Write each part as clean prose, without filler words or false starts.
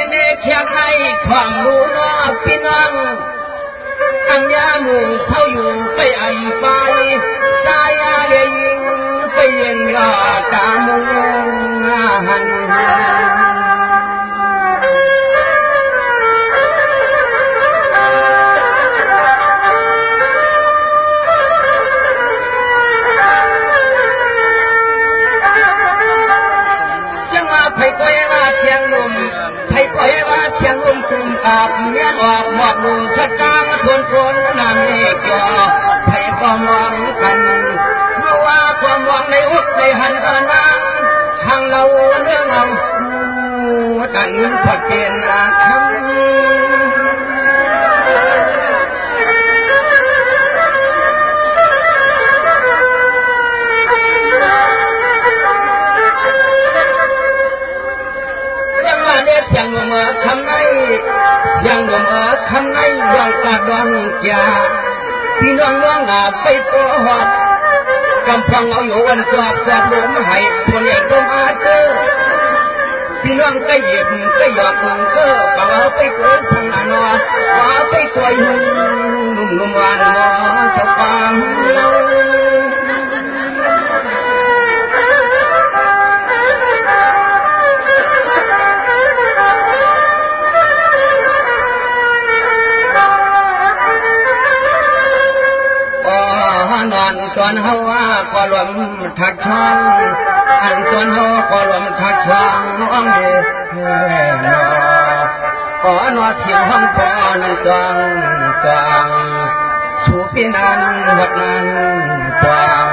เนเขียนให้ความรู้นอกพี่น้องอันยาหมู่เขาอยู่ไปอันไปตายาเลียยิงไปเย็นยอดตามุงหันไผ่ก้อยว่าเสียงลมไผ่ก้อยว่าเสียงลมกลุ่มอาบเมียนออกหมอกดูสตามาทวนคนน้ำเอกยอไผ่ก็มองกันเพราะว่าความหวังในอุดในหันกันนั้นทางเราเรื่องเราตันพอเกียนอาคำเสียงลมคำไหนเสียงลมคำไหนดวงกาดวงจ่าพี่น้องน้องไปตัวหอบกำพังเอาอยู่วันจอบแสบลมให้คนใหญ่ก็มาเจอพี่น้องก็หยิบก็หยอกก็ปากเอาไปตัวสังนานว่าไปตัวหุ่นนุ่มหวานมอจะฟังเรานอนตอนเฮาว่าก็ลมทักช่องอันตอนเฮาก็ลมทักช่องน้องเอ๋นอเสียงห้องพอนั่งจองจองสู่พี่นันวัดนั้นจอง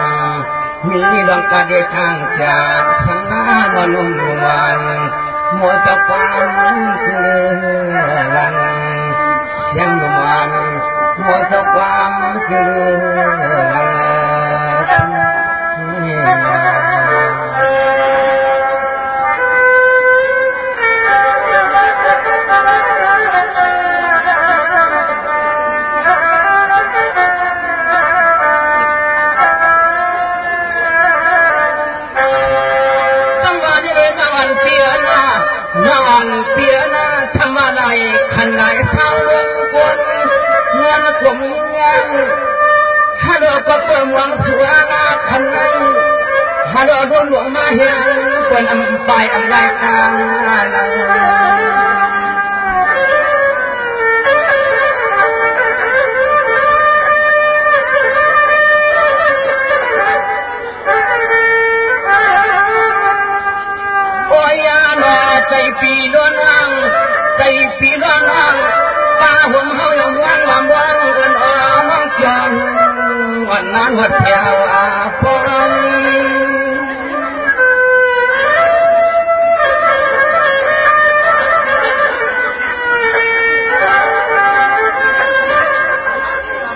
มีดวงกาเดทางจากสังนามนุ่มวันมัวตะฟังคือลันเสียงนุ่มวันมัวตะฟังคือนเปียนาทำอะไรขันไหนเศร้าวนเงินกลมยังฮัลโหลก็เปิดวังสวนาขันนั้นฮัลโหลดวงหลวงมาเฮียนเป็นอันไปอันไรกลางใจปีล้วนว่างใจปีล้วนว่างตาหุ่มเฮาอย่างว่างลำว่างเอินน้องจันวันนั้นหัดแถวอาปอง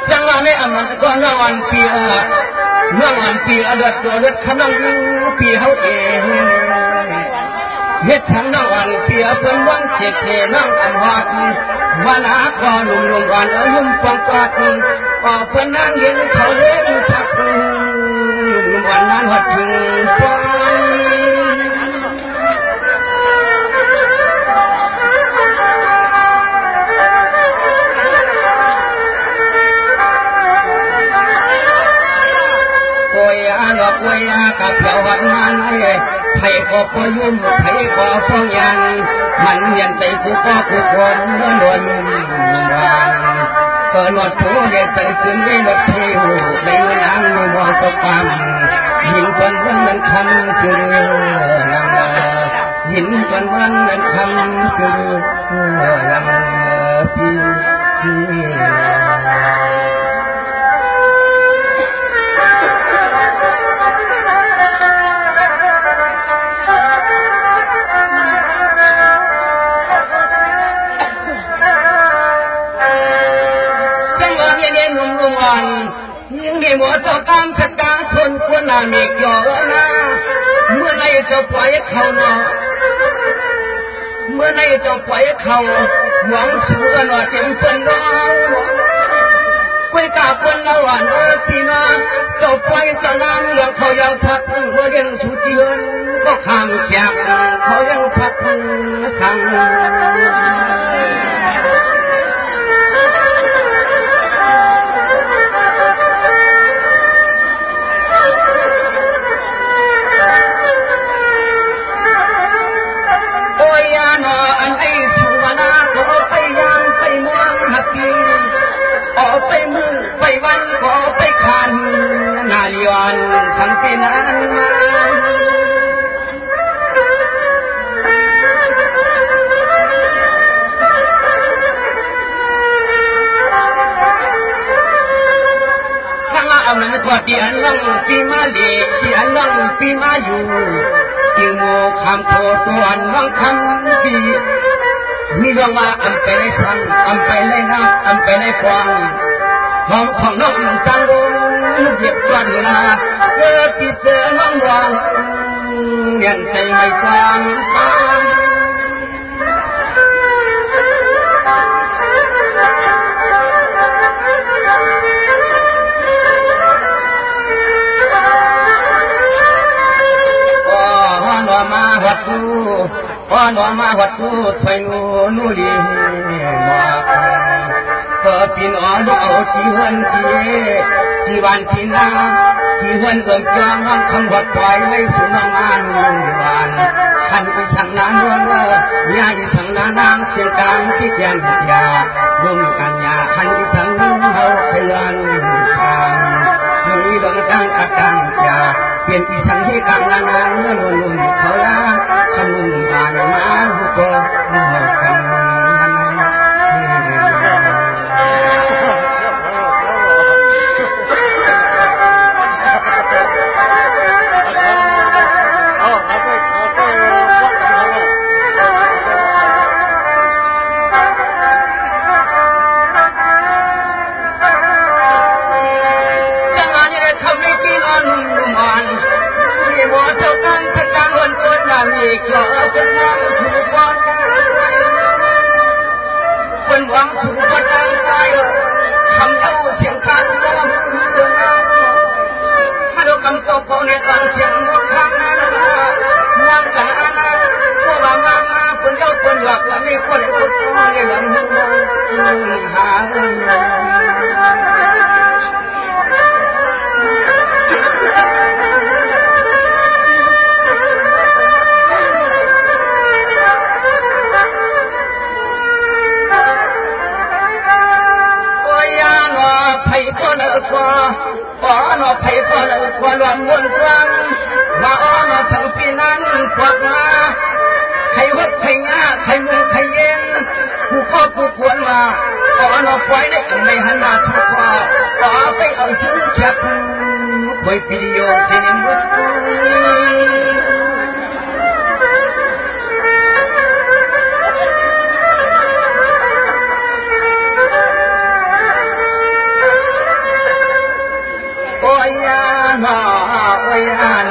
จังหวะนี้อันนั้นก็น้องอันปีน้องอันปีอเดือดตัวเดือดขนมปีเฮาเองเฮ็ดทั้งน้องอันเปียเพิ่นวังเฉเฉน้องอันวัดวันอาคอลุงวันลุ่มปองปัดออกเพิ่นนั่งเย็นเขาเล่นพักลุงวันนั้นหัดถึงฟังโอยอาหลอกโอยอากับเพียววันนั้นไผ่ก็พยุ่มไผ่ก็ฟ้องยันมันยันใจกูก็กูคนเมื่อโดนวางก็หลอดผู้เด็ดใจซึ้งได้หลดผิวในเมื่อนางมือมองตะปังหินคนวันนั้นคำคือลังหินคนวันนั้นคำคือลังพี่ยิ่งมีหัวเจ้ากามสกางคนควรนามีเกี่ยวนะเมื่อไหร่จะปล่อยเขาเนาะเมื่อไหร่จะปล่อยเขาหวังสู้กันว่าเต็มเป็นดาวคุยกับคนละวันพี่น้องจะปล่อยจะนั่งเรื่องเขายังพักหัวยังสุดเยือนก็ข้ามจากเขายังพั พักสั่งโอ้ยยาหนออันไอ้สุวรรณก็ไปยามไปมองหักปีออกไปมือไปวันก็ไปคันนาลีวันสังเกตนั้นมามันกว่าที่อันลังปีมาเลีที่อันลังปีมาอยู่ที่โมคำโคตัวอันลังคำปีมีเรื่องว่าอันไปในสังอันไปในน้ำอันไปในฟางห้องของน้องจังรูลูกเด็กวันนาเกิดปีเจอน้องวางเงินใจไม่จำตามมาหัดกูพ่อหนอมาหัดกูใส่นูลีมาเปิดปีนอ๋อดูเอาที่วันที่วันที่นาที่วันเกิดกลางวันคำหัดปล่อยไม่สุนงานวันขันไปสั่งนานวันยาที่สั่งนานางเสียงกลางที่แกนยาร่วมกันยาขันที่สั่งนุ่งเขาขยันทำมีดวงดังกระดังยาเปลี่ยนที่สังเกตกลางนานเมื่อลุ่มเขาละขนุ่มบานมาหุบกันมีเกลือเป็นหวังสู่บอลเป็นหวังสู่บอลทางใจคำเล่าเสียงการร้องเรื่องมาดูคำโกโก้ในตอนเสียงหมดข้างนั้นมองกันพวกเรามาคนเย้าคนหลักแล้วไม่คนไหนคนโตในหลังหัวหาไผ่ก็เลิกว่าป้อนอไผ่ก็เลิกว่าลวนวนกลางมาอ้อนอสังปีนั้นกวักมาไข่วัดไข่งาไข่มุงไข่เย็นผู้ก็ผู้ควรมาป้อนอไฟได้ในหันมาทุกว่าป้อไปเอาชื่อแคบคอยปีโยเสียง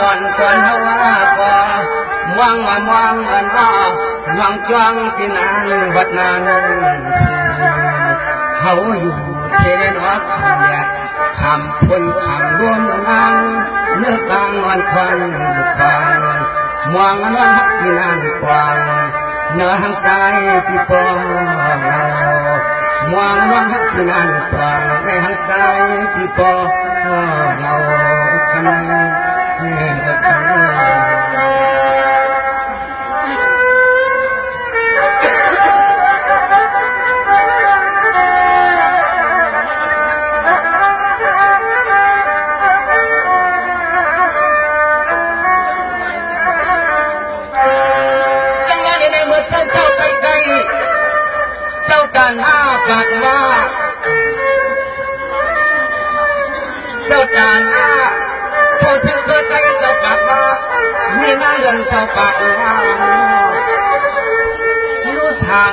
นอนก่อนว่าพอมองอันว่าหวังจ้องที่นานวัดนานเขาอยู่เชนอเขียดคำพ้นคำรวมนางเนื้อกลางวันควันควันมองอันว่าที่นานกว่าเนื้อหังใจที่ปองเรามองว่าที่นานกว่าในหังใจที่ปองเราทำไมการหน้ากันว่าเจ้าจานหน้าพอถึงเคยใจเจ้ากลับมามีหน้าเรื่องเจ้าปากว่ารู้ทาง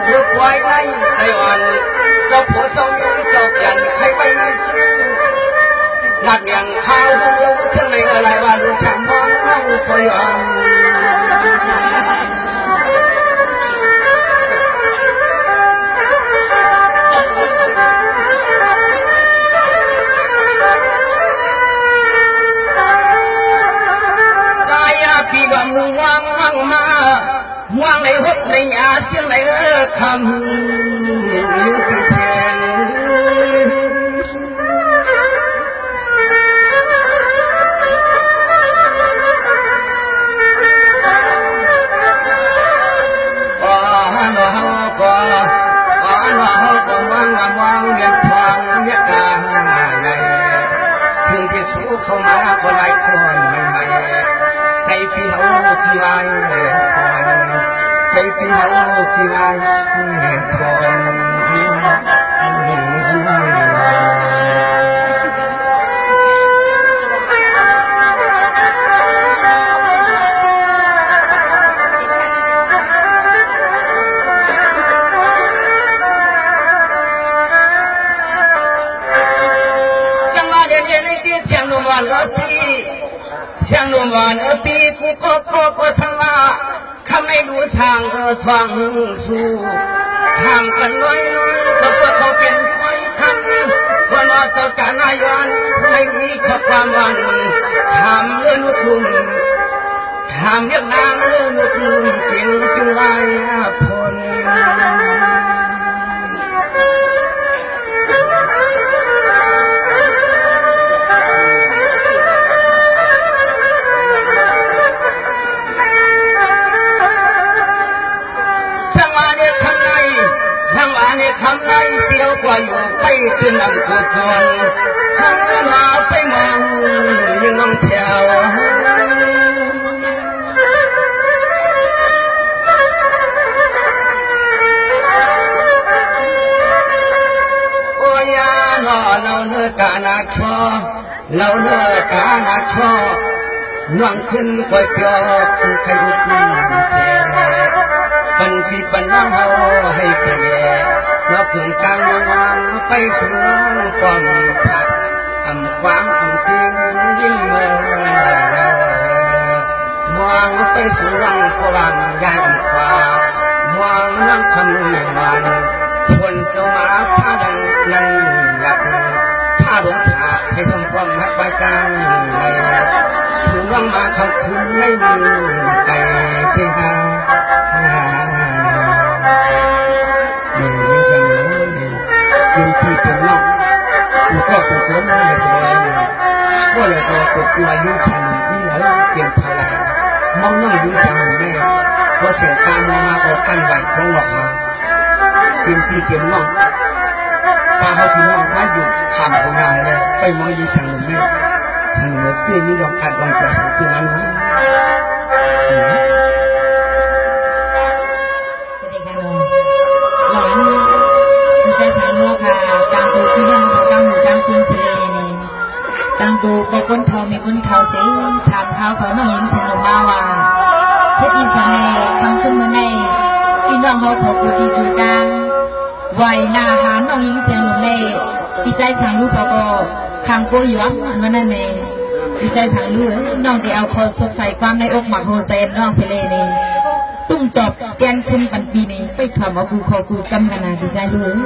ยุบไว้ในใจอ่อนเจ้าผัวเจ้าอยู่เจ้าเปลี่ยนใครไปไม่ชื่อหลักอย่างข้าวดูเครื่องในอะไรว่ารู้ทางมองเข้าพยายามพี่ว่ามึงวางมา ว่างในหดในยาเสียงในคำที่แทนวางเงินทองเยอะกาใหญ่ถึงที่สู้เข้ามาก็หลายคนใหม่ๆให้พี่เขาที่ไรให้พี่เขาที่ไร像罗马尔比，像罗马尔比，个ทั้งว่าคำในดูทางก็ทางสู้ทางกันน้อยก็เพื่อเขาเป็นคอยคันคนว่าเจ้าการนายวันไม่มีข้อความวันทำเรื่องลูกทุ่งทำเรื่องนางเรื่องลูกทุ่งเก่งจึงไล่พลคำนั้นเดียวกว่าอยู่ไปขึ้นลำตัวคนข้างหน้าไปมองยังน้องแถวโอ้ยเราเนื้อกานาชอเราเนื้อกานาชอน้องขึ้นก๋วยเตี๋ยวคือใครรู้ปันที่ปันน้องเอาให้เปลี่ยนเราเพื่อนกลางวางไปสู่ความผัดทำความจริงยิ่งเมื่อมองไปสู่รังพลังยันฟ้ามองน้ำคำวันคนเจ้ามาพาดังนั้นหลับพาหลงผาให้ทำความหักใบกลางสู่รังมาคำคืนไม่มีใจเพียงหากินที่ตรงนั้นก็เป็นส่วนหนึ่งในตัวเองก็เลยตัวตัวยุ่งสั่งนี่แหละเปลี่ยนพลังมองนั่งยุ่งสั่งแม่ก็เสียงตามมาก็กันไหวของหลอกมากินที่เกี่ยวน้องตาเขาที่น้องมาอยู่ทำของงานเลยไปมองยุ่งสั่งแม่สั่งเมื่อที่นี่ยอมการวางใจที่นั้นนะการดูพี่น้องกำหนูกำคุณเสลนี่การดูไปก้นเท้ามีก้นเท้าเสียถามเท้าเขาน้องหญิงเสนอมาว่าเทพอิสระคำขึ้นมาในพี่น้องเขาขอกูดีดูดังไหวหน้าหาน้องหญิงเสนอเล่พี่ใจสั่งลูกเขาก็คำกูหยวนมันนั่นเองพี่ใจสั่งลูกน้องจะเอาคอสดใส่ความในอกหมักโฮเซนน้องเสลนี่ตุ้งจบแกนขึ้นปันปีนี้ไปทำเอากูขอกูกำกันนะพี่ใจลูก